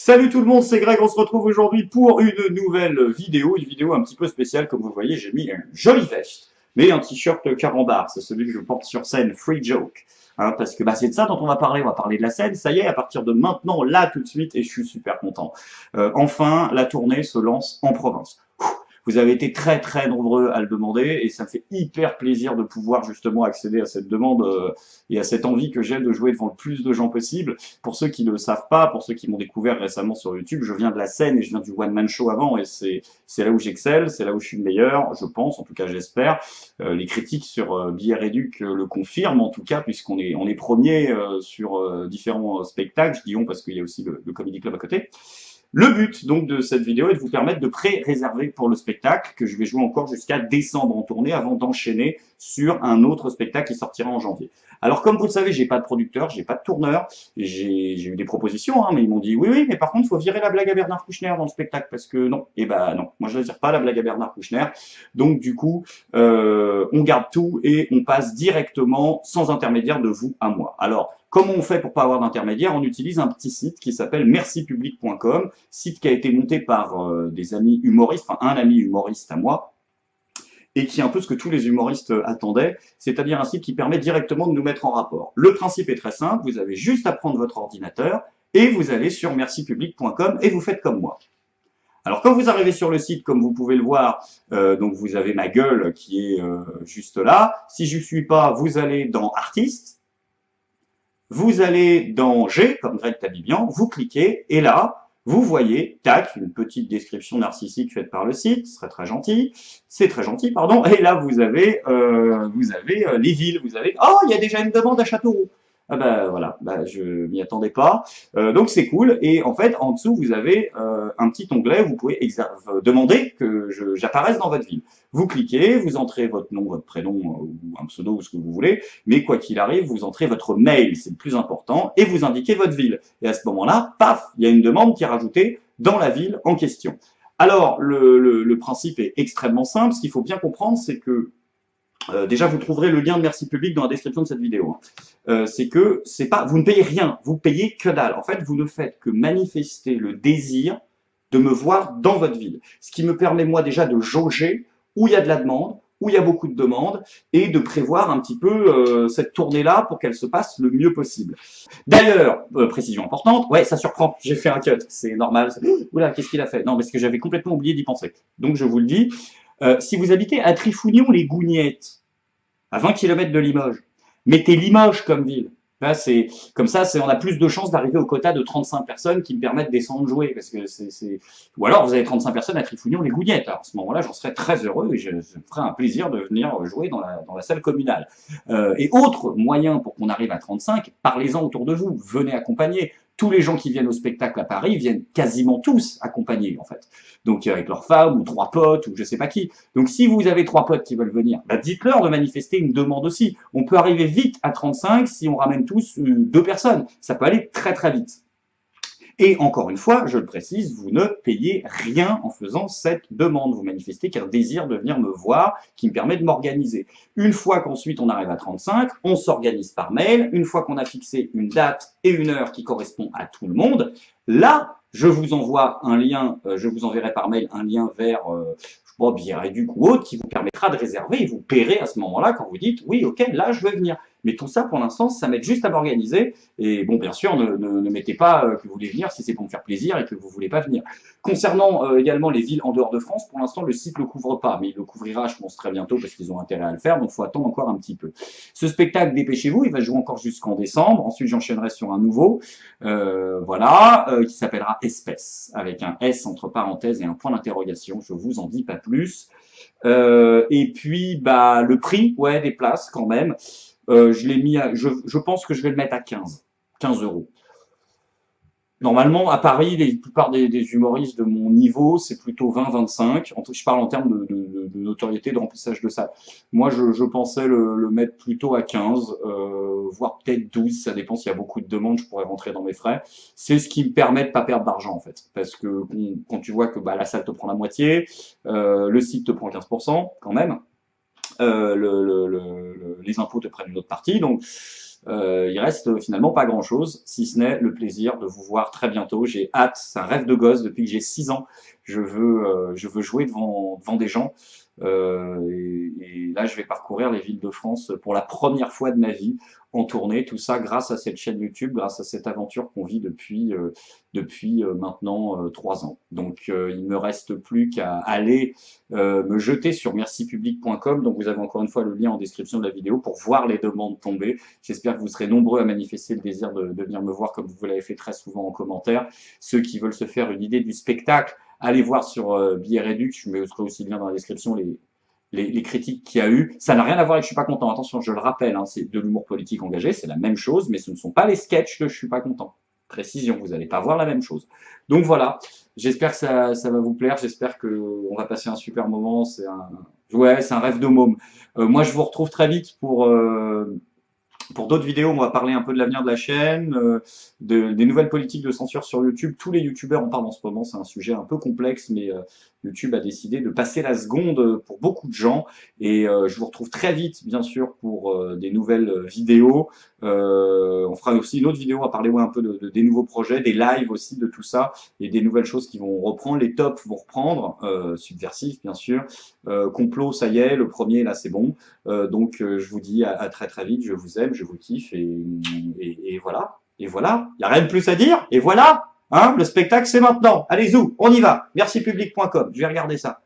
Salut tout le monde, c'est Greg, on se retrouve aujourd'hui pour une nouvelle vidéo, une vidéo un petit peu spéciale, comme vous voyez, j'ai mis une jolie veste, mais un t-shirt carambar, c'est celui que je porte sur scène, free joke, parce que c'est de ça dont on va parler de la scène, ça y est, à partir de maintenant, là tout de suite, et je suis super content. Enfin, la tournée se lance en province. Vous avez été très très nombreux à le demander et ça me fait hyper plaisir de pouvoir justement accéder à cette demande et à cette envie que j'ai de jouer devant le plus de gens possible. Pour ceux qui ne le savent pas, pour ceux qui m'ont découvert récemment sur YouTube, je viens de la scène et je viens du one man show avant et c'est là où j'excelle, c'est là où je suis le meilleur, je pense, en tout cas j'espère. Les critiques sur Billets Réduc le confirment en tout cas puisqu'on est premier sur différents spectacles, je dis on parce qu'il y a aussi le Comedy Club à côté. Le but donc de cette vidéo est de vous permettre de pré-réserver pour le spectacle que je vais jouer encore jusqu'à décembre en tournée avant d'enchaîner sur un autre spectacle qui sortira en janvier. Alors comme vous le savez, j'ai pas de producteur, j'ai pas de tourneur, j'ai eu des propositions, mais ils m'ont dit oui, mais par contre il faut virer la blague à Bernard Kouchner dans le spectacle parce que non, non, moi je ne vire pas la blague à Bernard Kouchner, donc du coup on garde tout et on passe directement sans intermédiaire de vous à moi. Alors comment on fait pour pas avoir d'intermédiaire? On utilise un petit site qui s'appelle mercipublic.com, site qui a été monté par des amis humoristes, enfin un ami humoriste à moi, et qui est un peu ce que tous les humoristes attendaient, c'est-à-dire un site qui permet directement de nous mettre en rapport. Le principe est très simple, vous avez juste à prendre votre ordinateur et vous allez sur mercipublic.com et vous faites comme moi. Alors quand vous arrivez sur le site, comme vous pouvez le voir, donc vous avez ma gueule qui est juste là. Si je ne suis pas, vous allez dans Artistes, vous allez dans G, comme Greg Tabibian, vous cliquez, et là, vous voyez, tac, une petite description narcissique faite par le site, ce serait très gentil, c'est très gentil, pardon, et là, vous avez les villes, vous avez, oh, il y a déjà une demande à Châteauroux. Ah voilà, je m'y attendais pas. Donc c'est cool. Et en fait, en dessous, vous avez un petit onglet où vous pouvez demander que j'apparaisse dans votre ville. Vous cliquez, vous entrez votre nom, votre prénom ou un pseudo ou ce que vous voulez. Mais quoi qu'il arrive, vous entrez votre mail, c'est le plus important, et vous indiquez votre ville. Et à ce moment-là, paf, il y a une demande qui est rajoutée dans la ville en question. Alors, le principe est extrêmement simple. Ce qu'il faut bien comprendre, c'est que déjà, vous trouverez le lien de Merci Public dans la description de cette vidéo. C'est que vous ne payez rien, vous payez que dalle. En fait, vous ne faites que manifester le désir de me voir dans votre ville. Ce qui me permet, moi, déjà de jauger où il y a de la demande, où il y a beaucoup de demandes, et de prévoir un petit peu cette tournée-là pour qu'elle se passe le mieux possible. D'ailleurs, précision importante, ouais, ça surprend, j'ai fait un cut, c'est normal. Oula, qu'est-ce qu'il a fait? Non, parce que j'avais complètement oublié d'y penser. Donc, je vous le dis, si vous habitez à Trifougnon-les-Gougnettes, à 20 km de Limoges, mettez Limoges comme ville. Là, comme ça, on a plus de chances d'arriver au quota de 35 personnes qui me permettent de descendre jouer. Parce que Ou alors, vous avez 35 personnes à Trifougnon-les-Gougnettes. Alors, à ce moment-là, j'en serais très heureux et je me ferais un plaisir de venir jouer dans la salle communale. Et autre moyen pour qu'on arrive à 35, parlez-en autour de vous. Venez accompagner. Tous les gens qui viennent au spectacle à Paris viennent quasiment tous accompagnés, en fait. Donc, avec leur femme, ou 3 potes, ou je sais pas qui. Donc, si vous avez 3 potes qui veulent venir, dites-leur de manifester une demande aussi. On peut arriver vite à 35 si on ramène tous 2 personnes. Ça peut aller très très vite. Et encore une fois, je le précise, vous ne payez rien en faisant cette demande. Vous manifestez qu'un désir de venir me voir qui me permet de m'organiser. Une fois qu'ensuite on arrive à 35, on s'organise par mail. Une fois qu'on a fixé une date et une heure qui correspond à tout le monde, là, je vous envoie un lien, je vous enverrai par mail un lien vers Billets Réduc ou autre qui vous permettra de réserver et vous paierez à ce moment-là quand vous dites oui, ok, là je veux venir. Mais tout ça, pour l'instant, ça m'aide juste à m'organiser. Et bon, bien sûr, ne mettez pas que vous voulez venir si c'est pour me faire plaisir et que vous voulez pas venir. Concernant également les villes en dehors de France, pour l'instant, le site le couvre pas, mais il le couvrira, je pense, très bientôt parce qu'ils ont intérêt à le faire, donc il faut attendre encore un petit peu. Ce spectacle, dépêchez-vous, il va jouer encore jusqu'en décembre. Ensuite, j'enchaînerai sur un nouveau, qui s'appellera Espèce, avec un S entre parenthèses et un point d'interrogation. Je vous en dis pas plus. Et puis, le prix, ouais, des places quand même. Je l'ai mis je pense que je vais le mettre à 15 euros. Normalement, à Paris, la plupart des humoristes de mon niveau, c'est plutôt 20-25. Je parle en termes de notoriété, de remplissage de salle. Moi, je pensais le mettre plutôt à 15, voire peut-être 12. Ça dépend s'il y a beaucoup de demandes, je pourrais rentrer dans mes frais. C'est ce qui me permet de pas perdre d'argent, en fait. Parce que quand tu vois que la salle te prend la moitié, le site te prend 15% quand même. Les impôts te prennent une autre partie, donc il reste finalement pas grand-chose, si ce n'est le plaisir de vous voir très bientôt. J'ai hâte, c'est un rêve de gosse depuis que j'ai 6 ans. Je veux jouer devant des gens. Et là, je vais parcourir les villes de France pour la première fois de ma vie en tournée. Tout ça grâce à cette chaîne YouTube, grâce à cette aventure qu'on vit depuis maintenant 3 ans. Donc, il me reste plus qu'à aller me jeter sur mercipublic.com. Donc, vous avez encore une fois le lien en description de la vidéo pour voir les demandes tomber. J'espère que vous serez nombreux à manifester le désir de venir me voir comme vous l'avez fait très souvent en commentaire. Ceux qui veulent se faire une idée du spectacle, allez voir sur Billet Réduc, je mettrai aussi le lien dans la description les critiques qu'il y a eu. Ça n'a rien à voir avec Je suis pas content. Attention, je le rappelle, hein, c'est de l'humour politique engagé, c'est la même chose, mais ce ne sont pas les sketchs de Je suis pas content. Précision, vous n'allez pas voir la même chose. Donc voilà, j'espère que ça va vous plaire, j'espère qu'on va passer un super moment. Ouais, c'est un rêve de môme. Moi, je vous retrouve très vite pour d'autres vidéos. On va parler un peu de l'avenir de la chaîne, des nouvelles politiques de censure sur YouTube. Tous les youtubeurs en parlent en ce moment, c'est un sujet un peu complexe, mais YouTube a décidé de passer la seconde pour beaucoup de gens. Et je vous retrouve très vite, bien sûr, pour des nouvelles vidéos. On fera aussi une autre vidéo à parler un peu des nouveaux projets, des lives aussi, de tout ça, et des nouvelles choses qui vont reprendre. Les tops vont reprendre, subversifs, bien sûr. Complot, ça y est, le premier, là, c'est bon. Donc, je vous dis à très très vite, je vous aime, je vous kiffe, et voilà. Et voilà, il n'y a rien de plus à dire, et voilà, hein, le spectacle c'est maintenant. Allez, zou, on y va, mercipublic.com, je vais regarder ça.